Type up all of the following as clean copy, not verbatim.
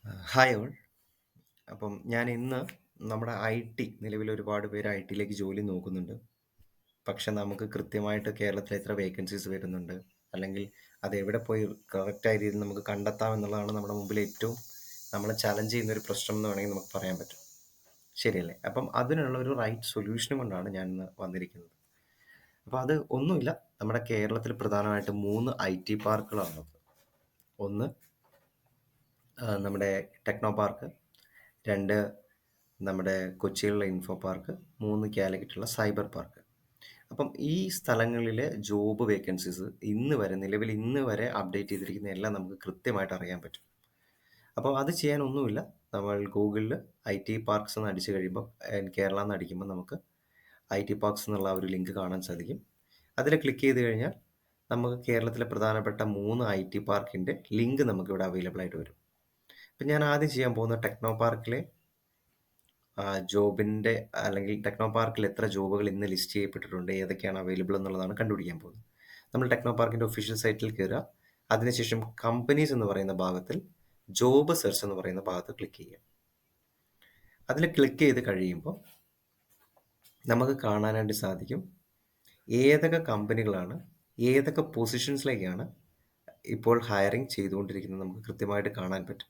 Hi all. അപ്പം ഞാൻ ഇന്ന് നമ്മുടെ നിലവിൽ ഒരുപാട് പേര് ഐ ടിയിലേക്ക് ജോലി നോക്കുന്നുണ്ട്. പക്ഷെ നമുക്ക് കൃത്യമായിട്ട് കേരളത്തിൽ എത്ര വേക്കൻസീസ് വരുന്നുണ്ട്, അല്ലെങ്കിൽ അത് എവിടെ പോയി കറക്റ്റായ രീതിയിൽ നമുക്ക് കണ്ടെത്താം എന്നുള്ളതാണ് നമ്മുടെ മുമ്പിൽ ഏറ്റവും നമ്മളെ ചലഞ്ച് ചെയ്യുന്ന ഒരു പ്രശ്നം എന്ന് വേണമെങ്കിൽ നമുക്ക് പറയാൻ പറ്റും. ശരിയല്ലേ? അപ്പം അതിനുള്ള ഒരു റൈറ്റ് സൊല്യൂഷനും കൊണ്ടാണ് ഞാൻ ഇന്ന് വന്നിരിക്കുന്നത്. അപ്പോൾ അത് ഒന്നുമില്ല, നമ്മുടെ കേരളത്തിൽ പ്രധാനമായിട്ട് 3 ഐ ടി പാർക്കുകളാണുള്ളത്. ഒന്ന് നമ്മുടെ ടെക്നോ പാർക്ക്, 2 നമ്മുടെ കൊച്ചിയിലുള്ള ഇൻഫോ പാർക്ക്, 3 കാലിക്കറ്റുള്ള സൈബർ പാർക്ക്. അപ്പം ഈ സ്ഥലങ്ങളിലെ ജോബ് വേക്കൻസീസ് നിലവിൽ ഇന്ന് വരെ അപ്ഡേറ്റ് ചെയ്തിരിക്കുന്ന എല്ലാം നമുക്ക് കൃത്യമായിട്ട് അറിയാൻ പറ്റും. അപ്പോൾ അത് ചെയ്യാനൊന്നുമില്ല. നമ്മൾ ഗൂഗിളിൽ ഐ ടി പാർക്സ് എന്ന് അടിച്ചു കഴിയുമ്പോൾ, കേരള എന്ന് അടിക്കുമ്പോൾ നമുക്ക് ഐ ടി പാർക്സ് എന്നുള്ള ഒരു ലിങ്ക് കാണാൻ സാധിക്കും. അതിൽ ക്ലിക്ക് ചെയ്ത് കഴിഞ്ഞാൽ നമുക്ക് കേരളത്തിലെ പ്രധാനപ്പെട്ട 3 ഐ ടി പാർക്കിൻ്റെ ലിങ്ക് നമുക്കിവിടെ അവൈലബിൾ ആയിട്ട് വരും. അപ്പം ഞാൻ ആദ്യം ചെയ്യാൻ പോകുന്ന ടെക്നോ പാർക്കിലെ ജോബിൻ്റെ, അല്ലെങ്കിൽ ടെക്നോ പാർക്കിൽ എത്ര ജോബുകൾ ഇന്ന് ലിസ്റ്റ് ചെയ്യപ്പെട്ടിട്ടുണ്ട്, ഏതൊക്കെയാണ് അവൈലബിൾ എന്നുള്ളതാണ് കണ്ടുപിടിക്കാൻ പോകുന്നത്. നമ്മൾ ടെക്നോ പാർക്കിൻ്റെ ഒഫീഷ്യൽ സൈറ്റിൽ കയറുക. അതിനുശേഷം കമ്പനീസ് എന്ന് പറയുന്ന ഭാഗത്തിൽ ജോബ് സെർച്ച് എന്ന് പറയുന്ന ഭാഗത്ത് ക്ലിക്ക് ചെയ്യുക. അതിൽ ക്ലിക്ക് ചെയ്ത് കഴിയുമ്പോൾ നമുക്ക് കാണാനായിട്ട് സാധിക്കും ഏതൊക്കെ കമ്പനികളാണ് ഏതൊക്കെ പൊസിഷൻസിലേക്കാണ് ഇപ്പോൾ ഹയറിംഗ് ചെയ്തുകൊണ്ടിരിക്കുന്നത്. നമുക്ക് കൃത്യമായിട്ട് കാണാൻ പറ്റും.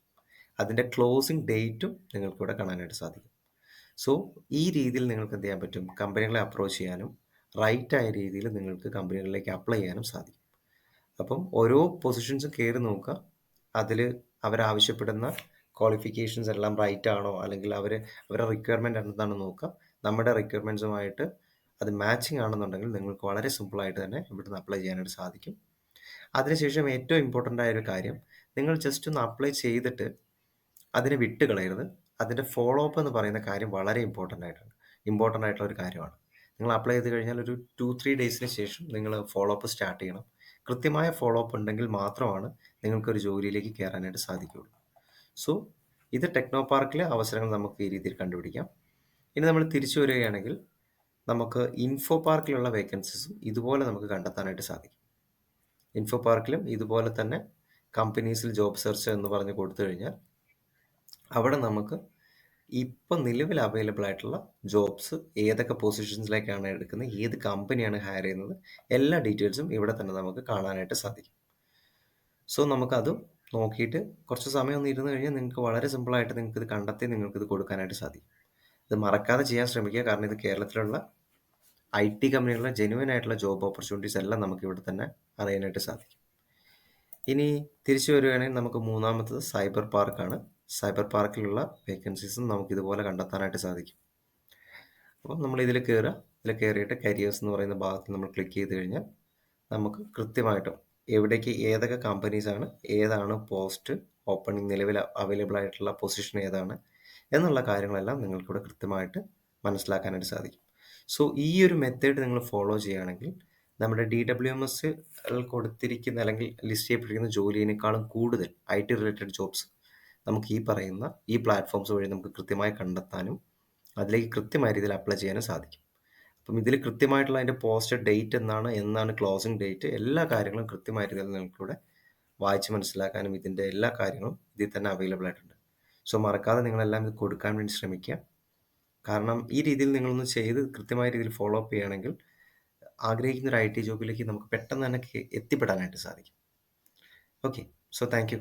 അതിൻ്റെ ക്ലോസിംഗ് ഡേറ്റും നിങ്ങൾക്കിവിടെ കാണാനായിട്ട് സാധിക്കും. സോ ഈ രീതിയിൽ നിങ്ങൾക്ക് എന്ത് ചെയ്യാൻ പറ്റും? കമ്പനികളെ അപ്രോച്ച് ചെയ്യാനും റൈറ്റായ രീതിയിൽ നിങ്ങൾക്ക് കമ്പനികളിലേക്ക് അപ്ലൈ ചെയ്യാനും സാധിക്കും. അപ്പം ഓരോ പൊസിഷൻസും കയറി നോക്കുക. അതിൽ അവരാവശ്യപ്പെടുന്ന ക്വാളിഫിക്കേഷൻസ് എല്ലാം റൈറ്റ് ആണോ, അല്ലെങ്കിൽ അവരുടെ റിക്വയർമെൻറ്റ് എന്താണെന്ന് നോക്കുക. നമ്മുടെ റിക്വയർമെൻറ്റ്സുമായിട്ട് അത് മാച്ചിങ് ആണെന്നുണ്ടെങ്കിൽ നിങ്ങൾക്ക് വളരെ സിമ്പിളായിട്ട് തന്നെ ഇവിടുന്ന് അപ്ലൈ ചെയ്യാനായിട്ട് സാധിക്കും. അതിനുശേഷം ഏറ്റവും ഇമ്പോർട്ടൻ്റ് ആയ ഒരു കാര്യം, നിങ്ങൾ ജസ്റ്റ് ഒന്ന് അപ്ലൈ ചെയ്തിട്ട് അതിനെ വിട്ട് കളയരുത്. അതിൻ്റെ ഫോളോ അപ്പ് എന്ന് പറയുന്ന കാര്യം വളരെ ഇമ്പോർട്ടൻ്റ് ആയിട്ടുള്ള ഒരു കാര്യമാണ്. നിങ്ങൾ അപ്ലൈ ചെയ്ത് കഴിഞ്ഞാൽ ഒരു 2-3 ഡേയ്സിന് ശേഷം നിങ്ങൾ ഫോളോ അപ്പ് സ്റ്റാർട്ട് ചെയ്യണം. കൃത്യമായ ഫോളോ അപ്പ് ഉണ്ടെങ്കിൽ മാത്രമാണ് നിങ്ങൾക്കൊരു ജോലിയിലേക്ക് കയറാനായിട്ട് സാധിക്കുകയുള്ളൂ. സോ ഇത് ടെക്നോ പാർക്കിലെ അവസരങ്ങൾ നമുക്ക് ഈ രീതിയിൽ കണ്ടുപിടിക്കാം. ഇനി നമ്മൾ തിരിച്ചു വരികയാണെങ്കിൽ നമുക്ക് ഇൻഫോ പാർക്കിലുള്ള വേക്കൻസീസും ഇതുപോലെ നമുക്ക് കണ്ടെത്താനായിട്ട് സാധിക്കും. ഇൻഫോ പാർക്കിലും ഇതുപോലെ തന്നെ കമ്പനീസിൽ ജോബ് സെർച്ച് എന്ന് പറഞ്ഞ് കൊടുത്തു കഴിഞ്ഞാൽ അവിടെ നമുക്ക് ഇപ്പം നിലവിൽ അവൈലബിൾ ആയിട്ടുള്ള ജോബ്സ്, ഏതൊക്കെ പൊസിഷൻസിലേക്കാണ് എടുക്കുന്നത്, ഏത് കമ്പനിയാണ് ഹയർ ചെയ്യുന്നത്, എല്ലാ ഡീറ്റെയിൽസും ഇവിടെ തന്നെ നമുക്ക് കാണാനായിട്ട് സാധിക്കും. സോ നമുക്കത് നോക്കിയിട്ട് കുറച്ച് സമയം ഒന്ന് ഇരുന്ന് കഴിഞ്ഞാൽ നിങ്ങൾക്ക് വളരെ സിമ്പിളായിട്ട് നിങ്ങൾക്കിത് കണ്ടെത്തി നിങ്ങൾക്കിത് കൊടുക്കാനായിട്ട് സാധിക്കും. ഇത് മറക്കാതെ ചെയ്യാൻ ശ്രമിക്കുക. കാരണം ഇത് കേരളത്തിലുള്ള ഐ ടി കമ്പനികളുടെ ജെന്യുവൻ ആയിട്ടുള്ള ജോബ് ഓപ്പർച്യൂണിറ്റീസ് എല്ലാം നമുക്ക് ഇവിടെ തന്നെ അറിയാനായിട്ട് സാധിക്കും. ഇനി തിരിച്ചു വരികയാണെങ്കിൽ നമുക്ക് മൂന്നാമത്തത് സൈബർ പാർക്കാണ്. സൈബർ പാർക്കിലുള്ള വേക്കൻസീസും നമുക്ക് ഇതുപോലെ കണ്ടെത്താനായിട്ട് സാധിക്കും. അപ്പം നമ്മൾ ഇതിൽ കയറുക. ഇതിൽ കയറിയിട്ട് കരിയേഴ്സ് എന്ന് പറയുന്ന ഭാഗത്ത് നമ്മൾ ക്ലിക്ക് ചെയ്ത് കഴിഞ്ഞാൽ നമുക്ക് കൃത്യമായിട്ടും എവിടേക്ക് ഏതൊക്കെ കമ്പനീസാണ്, ഏതാണ് പോസ്റ്റ് ഓപ്പണിംഗ്, നിലവിൽ അവൈലബിൾ ആയിട്ടുള്ള പൊസിഷൻ ഏതാണ് എന്നുള്ള കാര്യങ്ങളെല്ലാം നിങ്ങൾക്കിവിടെ കൃത്യമായിട്ട് മനസ്സിലാക്കാനായിട്ട് സാധിക്കും. സോ ഈ ഒരു മെത്തേഡ് നിങ്ങൾ ഫോളോ ചെയ്യുകയാണെങ്കിൽ നമ്മുടെ DWMS കൊടുത്തിരിക്കുന്ന, അല്ലെങ്കിൽ ലിസ്റ്റ് ചെയ്യപ്പെട്ടിരിക്കുന്ന ജോലിയേക്കാളും കൂടുതൽ ഐ ടി റിലേറ്റഡ് ജോബ്സ് നമുക്ക് ഈ പറയുന്ന ഈ പ്ലാറ്റ്ഫോംസ് വഴി നമുക്ക് കൃത്യമായി കണ്ടെത്താനും അതിലേക്ക് കൃത്യമായ രീതിയിൽ അപ്ലൈ ചെയ്യാനും സാധിക്കും. അപ്പം ഇതിൽ കൃത്യമായിട്ടുള്ള അതിൻ്റെ പോസ്റ്റ് ഡേറ്റ് എന്നാണ് ക്ലോസിംഗ് ഡേറ്റ്, എല്ലാ കാര്യങ്ങളും കൃത്യമായ രീതിയിൽ നിങ്ങൾക്കിവിടെ വായിച്ച് മനസ്സിലാക്കാനും ഇതിൻ്റെ എല്ലാ കാര്യങ്ങളും ഇതിൽ തന്നെ അവൈലബിൾ ആയിട്ടുണ്ട്. സോ മറക്കാതെ നിങ്ങളെല്ലാം ഇത് കൊടുക്കാൻ വേണ്ടി ശ്രമിക്കുക. കാരണം ഈ രീതിയിൽ നിങ്ങളൊന്ന് ചെയ്ത് കൃത്യമായ രീതിയിൽ ഫോളോ അപ്പ് ചെയ്യുകയാണെങ്കിൽ ആഗ്രഹിക്കുന്ന ഒരു ഐ ടി ജോബിലേക്ക് നമുക്ക് പെട്ടെന്ന് തന്നെ എത്തിപ്പെടാനായിട്ട് സാധിക്കും. Okay, so thank you.